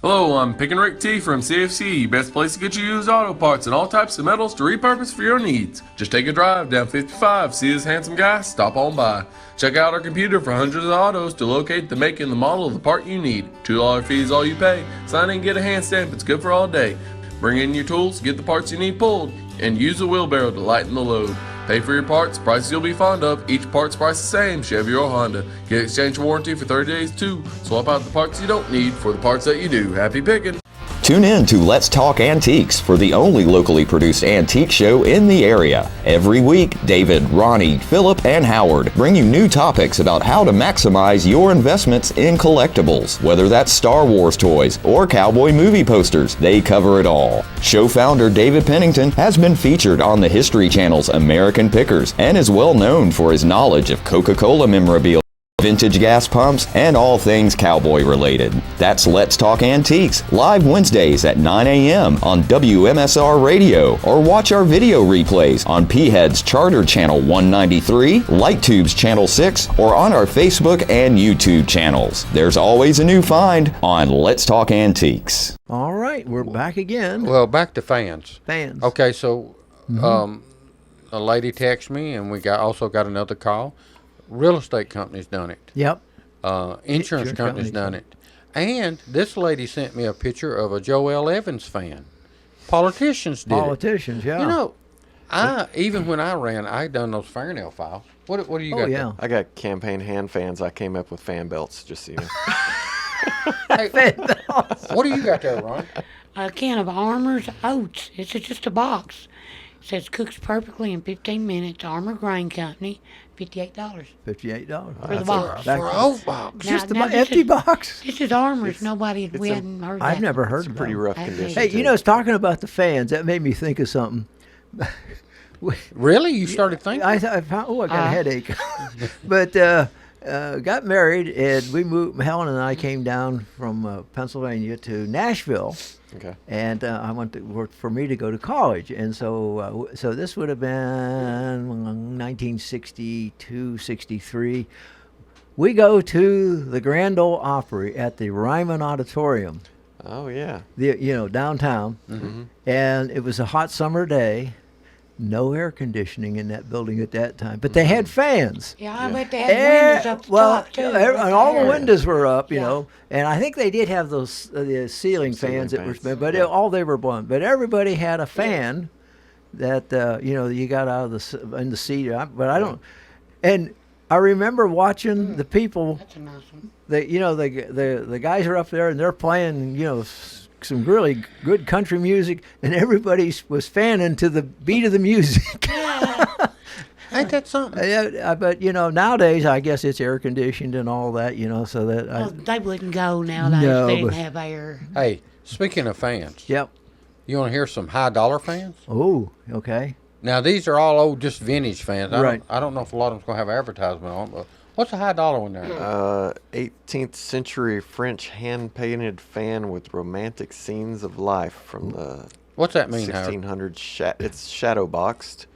Hello, I'm Pick and Rick T from CFC, best place to get you used auto parts and all types of metals to repurpose for your needs. Just take a drive down 55, see this handsome guy, stop on by. Check out our computer for hundreds of autos to locate the make and the model of the part you need. $2 fee is all you pay. Sign in and get a hand stamp, it's good for all day. Bring in your tools, get the parts you need pulled, and use a wheelbarrow to lighten the load. Pay for your parts, prices you'll be fond of. Each part's price the same, Chevy or Honda. Get exchange warranty for 30 days too. Swap out the parts you don't need for the parts that you do. Happy picking! Tune in to Let's Talk Antiques for the only locally produced antique show in the area. Every week, David, Ronnie, Philip, and Howard bring you new topics about how to maximize your investments in collectibles. Whether that's Star Wars toys or cowboy movie posters, they cover it all. Show founder David Pennington has been featured on the History Channel's American Pickers and is well known for his knowledge of Coca-Cola memorabilia, vintage gas pumps, and all things cowboy related. That's Let's Talk Antiques, live Wednesdays at 9 a.m. on WMSR Radio, or watch our video replays on P-Head's Charter Channel 193, LightTube's Channel 6, or on our Facebook and YouTube channels. There's always a new find on Let's Talk Antiques. All right, we're back again. Well, back to fans. Fans. Okay, so a lady texted me, and we also got another call. Real estate company's done it. Yep. Insurance company's done it. And this lady sent me a picture of a Joel Evans fan. Politicians did Politicians, yeah. You know, even when I ran, I done those fingernail files. What do you got? Yeah. I got campaign hand fans. I came up with fan belts, just so you know. Hey, what do you got there, Ron? A can of Armour's oats. It's just a box. It says cooks perfectly in 15 minutes. Armour Grain Company, $58. $58 For the box. For an oat box. Just the empty box. This is Armour's. We hadn't heard that. I've never heard of it. Pretty rough condition. Hey, you know, talking about the fans, that made me think of something. Really? You started thinking? I got a headache. But got married, and we moved. Helen and I came down from Pennsylvania to Nashville. Okay. And I went to work for me to go to college, and so this would have been 1962, 63. We go to the Grand Ole Opry at the Ryman Auditorium. Oh yeah. Downtown, and it was a hot summer day. No air conditioning in that building at that time, but they had fans. Yeah, I bet they had windows up the top too. And all the windows were up, you know, and I think they did have those the ceiling fans that were, but all they were blown. But everybody had a fan that you got out of in the seat. But I don't, and I remember watching the people. That's a nice one. The guys are up there and they're playing, some really good country music, and everybody was fanning to the beat of the music. Ain't that something? But nowadays I guess it's air conditioned and all that, so that they wouldn't go nowadays. No, they didn't have air. Hey, speaking of fans. Yep. You want to hear some high dollar fans? Oh, okay. Now these are all old, just vintage fans. Right. I don't know if a lot of them's gonna have advertisement on, but what's a high dollar one there? 18th century French hand-painted fan with romantic scenes of life from the What's that mean, 1600s. It's shadow boxed,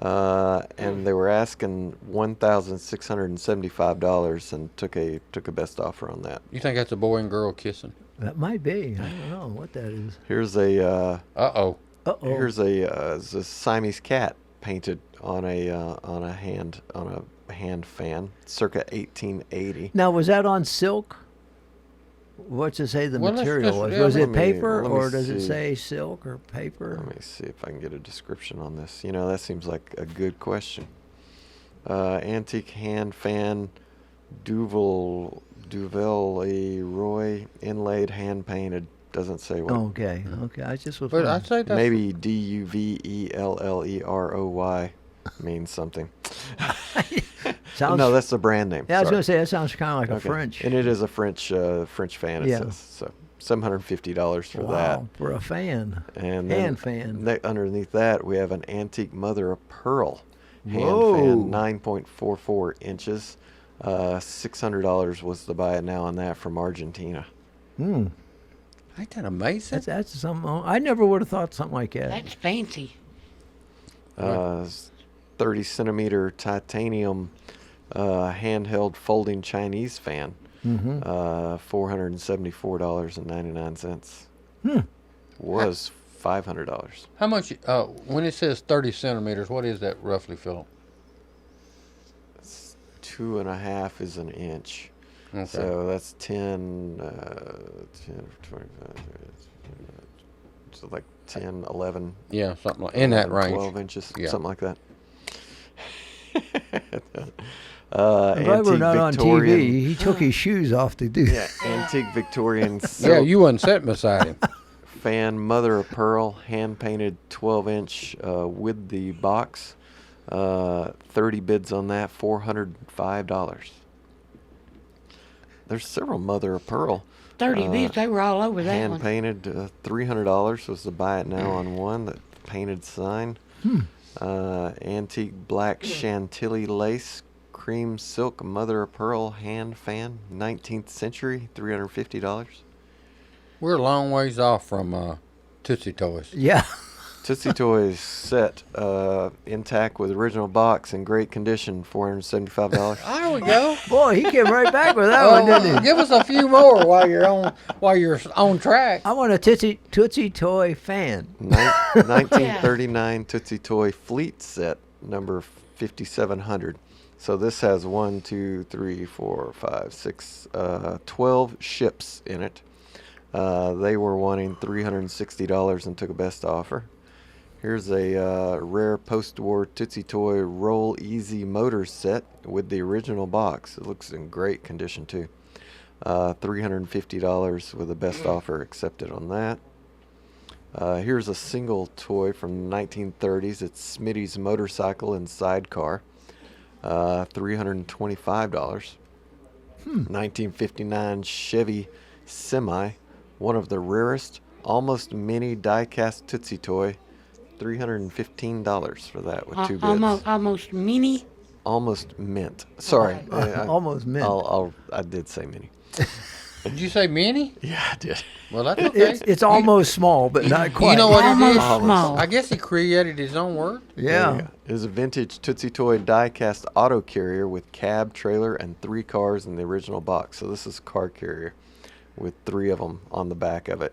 and they were asking $1,675 and took a best offer on that. You think that's a boy and girl kissing? That might be. I don't know what that is. Here's a Here's a Siamese cat painted on a hand fan, circa 1880. Now, was that on silk? What's it say the material was? Was it paper, or does it say silk or paper? Let me see if I can get a description on this. That seems like a good question. Antique hand fan, Duvel-Roy, inlaid, hand painted. Doesn't say what. Okay. I just was. But I'd say that's maybe Duvelleroy means something. No, that's the brand name. Yeah, I was going to say that sounds kind of like a French. And it is a French fan. It says so. $750 for that. For a fan. And hand fan. Underneath that, we have an antique mother of pearl hand fan, 9.44 inches. $600 was the buy it now on that from Argentina. Ain't that amazing? That's something. I never would have thought something like that. That's fancy. 30 centimeter titanium handheld folding Chinese fan. $474.99. Was $500. How much? When it says 30 centimeters, what is that roughly, Philip? 2.5 is an inch. Okay. So that's 10, 25, so like 10, 11. Yeah, something like in that range. 12 inches, something like that. Glad we're not on TV. He took his shoes off to do that. Yeah, antique Victorian. Yeah, you wasn't sitting beside him. Fan, mother of pearl, hand painted 12-inch with the box. 30 bids on that, $405. There's several mother of pearl. 30 bids, they were all over that hand one. Hand painted, $300 was the buy it now on one, that painted sign. Antique black chantilly lace, cream silk mother of pearl hand fan, 19th century, $350. We're a long ways off from Tootsie Toys. Yeah. Tootsie Toys set intact with original box in great condition, $475. There we go. Boy, he came right back with that one, didn't he? Give us a few more while you're on track. I want a Tootsie Toy fan. 1939 Tootsie Toy Fleet set, number 5700. So this has 1, 2, 3, 4, 5, 6, 12 ships in it. They were wanting $360 and took a best offer. Here's a rare post-war Tootsie Toy Roll Easy motor set with the original box. It looks in great condition too. $350 with a best offer accepted on that. Here's a single toy from the 1930s. It's Smitty's motorcycle and sidecar. $325. 1959 Chevy Semi, one of the rarest, almost mini die-cast Tootsie Toy. $315 for that with 2 bids. Almost mini? Almost mint. Sorry. Almost mint. I did say mini. Did you say mini? Yeah, I did. Well, that's okay. It's almost small, but not quite. You know what almost it is? small. I guess he created his own word. Yeah. It is a vintage Tootsie Toy die-cast auto carrier with cab, trailer, and 3 cars in the original box. So this is a car carrier with 3 of them on the back of it.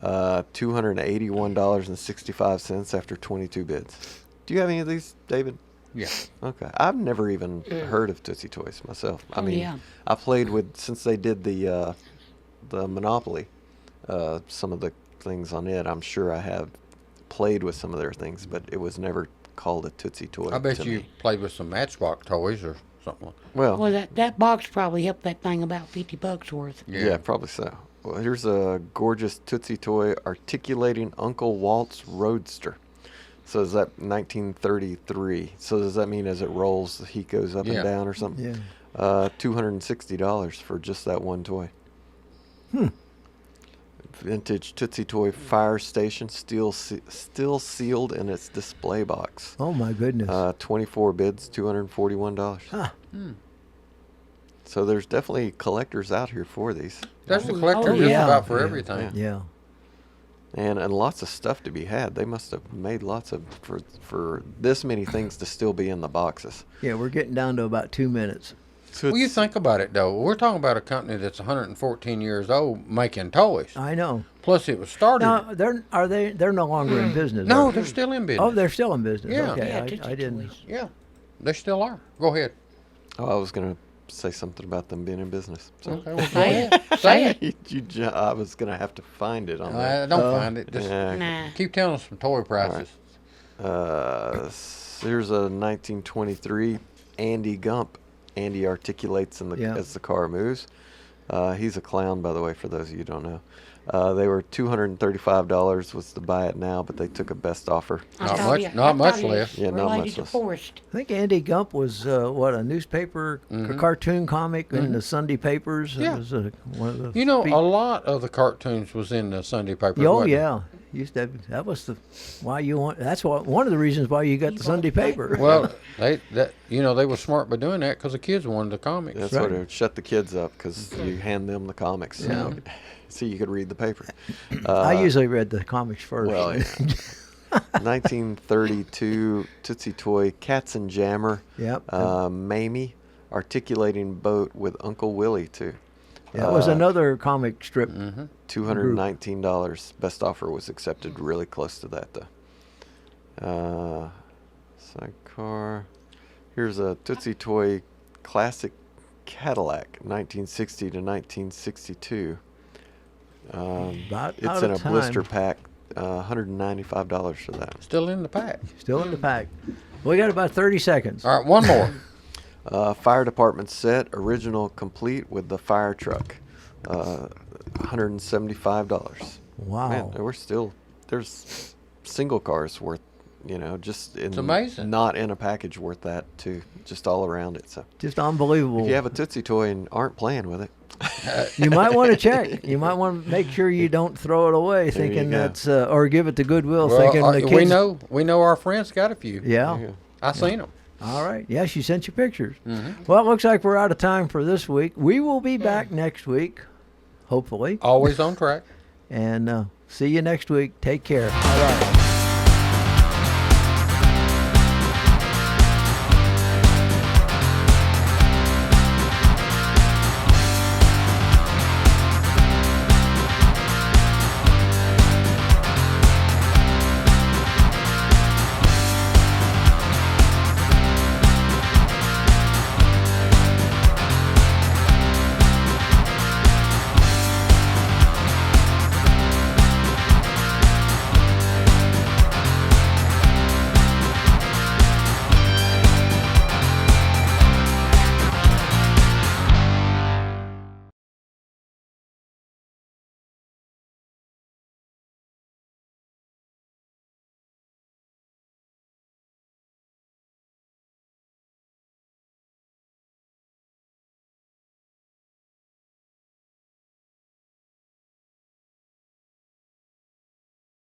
$281.65 after 22 bids. Do you have any of these, David? Yeah. Okay. I've never even heard of Tootsie Toys myself. I mean, I played with, since they did the Monopoly, some of the things on it. I'm sure I have played with some of their things, but it was never called a Tootsie Toy. I bet you played with some Matchbox toys or something. Well, that box probably helped that thing about $50 worth. Yeah, probably so. Well, here's a gorgeous Tootsie Toy articulating Uncle Walt's Roadster. So is that 1933? So does that mean as it rolls, the heat goes up and down or something? Yeah. $260 for just that one toy. Vintage Tootsie Toy Fire Station, still sealed in its display box. Oh my goodness. 24 bids, $241. Huh. So there's definitely collectors out here for these. There's a collector just about for everything. Yeah. And lots of stuff to be had. They must have made lots of for this many things to still be in the boxes. Yeah, we're getting down to about 2 minutes. So well, you think about it though. We're talking about a company that's 114 years old making toys. I know. Plus, it was started. Now, they're no longer in business. No, they're still in business. Oh, they're still in business. Yeah. Okay, Yeah, I didn't. Yeah, they still are. Go ahead. Oh, I was gonna say something about them being in business. So. Okay, well, go ahead. Say it. I was gonna have to find it on there. Don't find it. Just keep telling us some toy prices. Here's a 1923 Andy Gump. Andy articulates as the car moves. He's a clown, by the way, for those of you who don't know. They were $235 was to buy it now, but they took a best offer. Not much less. Yeah, not much less. I think Andy Gump was a newspaper, a cartoon comic in the Sunday papers. Yeah. It was one of the. You know, a lot of the cartoons was in the Sunday papers. Oh yeah. That was one of the reasons why you got the Sunday paper. Well, they were smart by doing that because the kids wanted the comics. That's right. What it shut the kids up because you hand them the comics, so you could read the paper. I usually read the comics first. Well, yeah. 1932 Tootsie Toy Cats and Jammer. Yep. Mamie articulating boat with Uncle Willie too. That was another comic strip. $219. Best offer was accepted. Really close to that, though. Sidecar. Here's a Tootsie Toy Classic Cadillac, 1960 to 1962. It's in a blister pack. $195 for that. Still in the pack. Still in the pack. We got about 30 seconds. All right, one more. Fire department set, original complete with the fire truck. $175. Wow. Man, there's single cars worth, just it's amazing. Not in a package worth that too, just all around it. So just unbelievable. If you have a Tootsie Toy and aren't playing with it, you might want to check. You might want to make sure you don't throw it away thinking that's, or give it to Goodwill thinking the kids. We know our friends got a few. Yeah. I seen them. All right. Yeah, she sent you pictures. Well, it looks like we're out of time for this week. We will be back next week, hopefully. Always on track. And see you next week. Take care. All right.